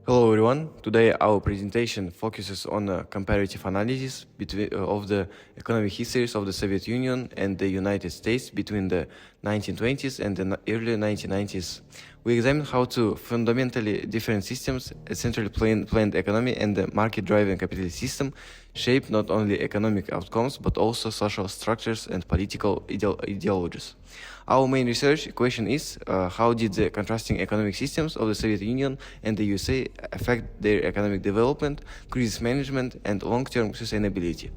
Hello everyone. Today our presentation focuses on a comparative analysis of the economic histories of the Soviet Union and the United States between the 1920s and the early 1990s. We examine how two fundamentally different systems, a centrally planned economy and a market-driven capitalist system, shape not only economic outcomes but also social structures and political ideologies. Our main research question is how did the contrasting economic systems of the Soviet Union and the USA affect their economic development, crisis management, and long-term sustainability?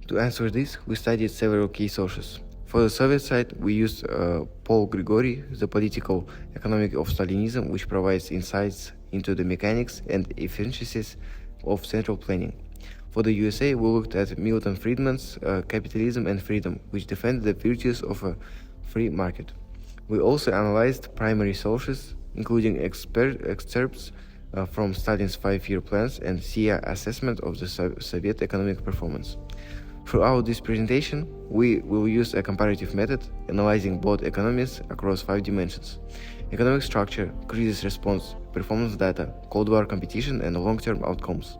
To answer this, we studied several key sources. For the Soviet side, we used Paul Grigory, The Political Economic of Stalinism, which provides insights into the mechanics and efficiencies of central planning. For the USA, we looked at Milton Friedman's Capitalism and Freedom, which defended the virtues of a free market. We also analyzed primary sources, including excerpts from Stalin's five-year plans and CIA assessment of the Soviet economic performance. Throughout this presentation, we will use a comparative method, analyzing both economies across 5 dimensions: economic structure, crisis response, performance data, Cold War competition, and long-term outcomes.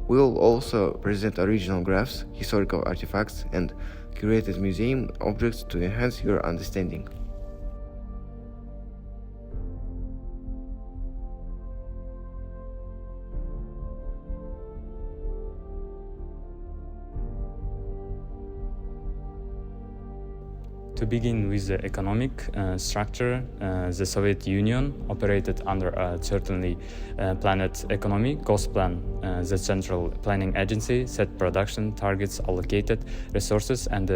We will also present original graphs, historical artifacts, and curated museum objects to enhance your understanding. To begin with the economic structure, the Soviet Union operated under a certainly planned economy. Gosplan, the central planning agency, set production targets, allocated resources, and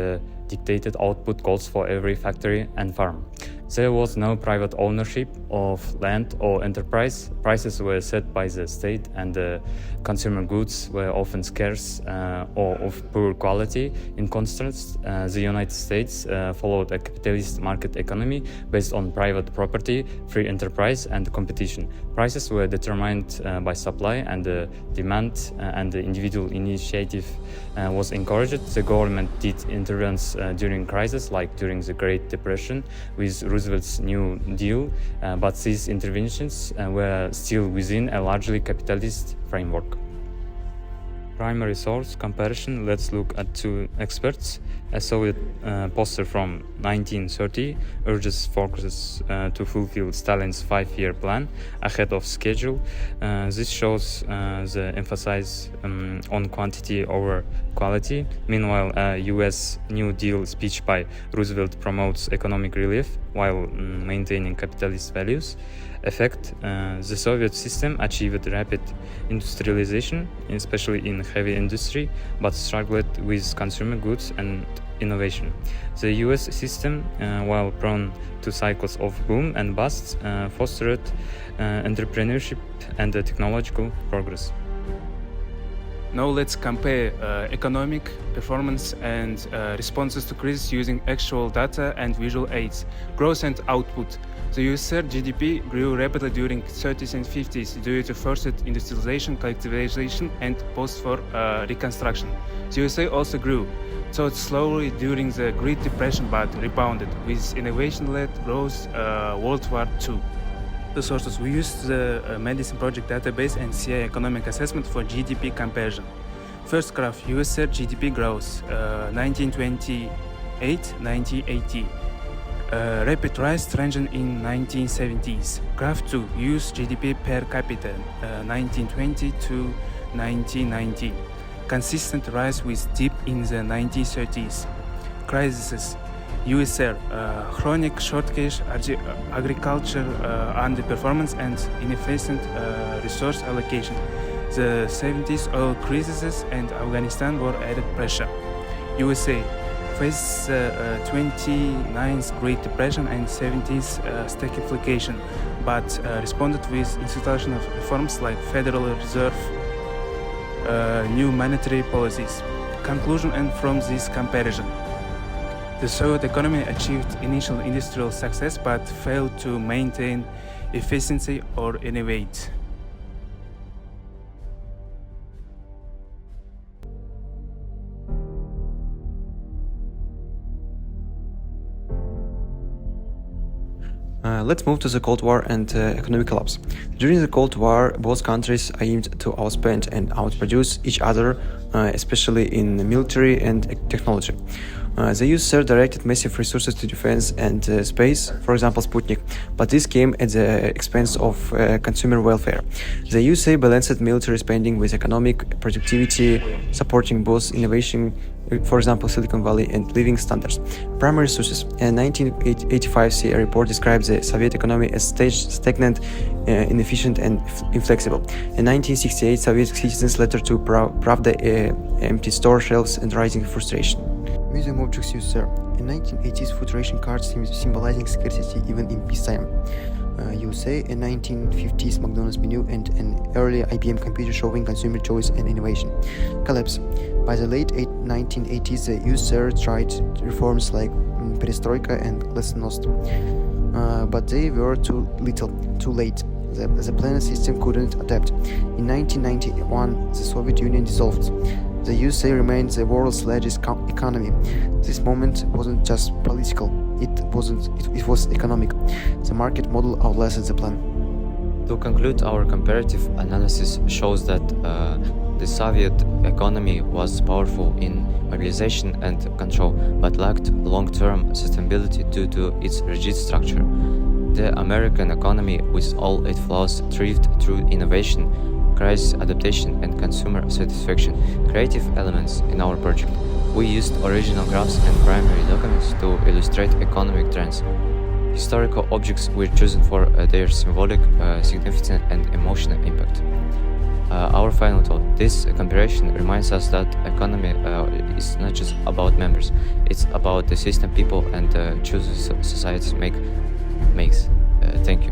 dictated output goals for every factory and farm. There was no private ownership of land or enterprise. Prices were set by the state, and consumer goods were often scarce or of poor quality. In contrast, the United States followed a capitalist market economy based on private property, free enterprise, and competition. Prices were determined by supply and demand, and the individual initiative was encouraged. The government did interventions during crises, like during the Great Depression with Roosevelt's New Deal, but these interventions were still within a largely capitalist framework. Primary source comparison. Let's look at two experts. A Soviet poster from 1930 urges forces to fulfill Stalin's five-year plan ahead of schedule. This shows the emphasis on quantity over quality. Meanwhile, a U.S. New Deal speech by Roosevelt promotes economic relief while maintaining capitalist values. Effect: the Soviet system achieved rapid industrialization, especially in heavy industry, but struggled with consumer goods and innovation. The US system, while prone to cycles of boom and bust, fostered entrepreneurship and technological progress. Now let's compare economic performance and responses to crisis using actual data and visual aids. Growth and output. The USSR GDP grew rapidly during 30s and 50s due to forced industrialization, collectivization, and post-war reconstruction. The USA also grew, so slowly during the Great Depression but rebounded with innovation-led growth World War II. The sources: we used the Medicine Project database and CIA economic assessment for GDP comparison. First graph: USSR GDP growth 1928-1980. Rapid rise trending in 1970s. Graph 2: US GDP per capita 1920 to 1990. Consistent rise with dip in the 1930s. Crises: USSR chronic shortage, agriculture underperformance, and inefficient resource allocation. The 70s oil crises and Afghanistan war added pressure. USA faced the 29th Great Depression and 70s stagflation, but responded with institutional reforms like Federal Reserve, new monetary policies. Conclusion: and from this comparison, the Soviet economy achieved initial industrial success but failed to maintain efficiency or innovate. Let's move to the Cold War and economic collapse. During the Cold War, both countries aimed to outspend and outproduce each other, especially in military and technology. The USSR directed massive resources to defense and space, for example Sputnik, but this came at the expense of consumer welfare. The USA balanced military spending with economic productivity, supporting both innovation, for example Silicon Valley, and living standards. Primary sources. A 1985 CIA report describes the Soviet economy as stagnant, inefficient and inflexible. In 1968, Soviet citizens letter to Pravda empty store shelves and rising frustration. Museum objects USSR. In 1980s, food ration cards symbolizing scarcity even in peacetime. USA, in 1950s McDonald's menu, and an early IBM computer showing consumer choice and innovation. Collapse. By the late 1980s, the USSR tried reforms like perestroika and glasnost, but they were too late. The planned system couldn't adapt. In 1991, the Soviet Union dissolved. The USA remained the world's largest economy. This moment wasn't just political, it was economic. The market model outlasted the plan. To conclude, our comparative analysis shows that the Soviet economy was powerful in mobilization and control, but lacked long-term sustainability due to its rigid structure. The American economy, with all its flaws, thrived through innovation, crisis adaptation and consumer satisfaction, creative elements in our project. We used original graphs and primary documents to illustrate economic trends. Historical objects were chosen for their symbolic, significance and emotional impact. Our final thought. This comparison reminds us that economy is not just about members, it's about the system people and choices society makes. Thank you.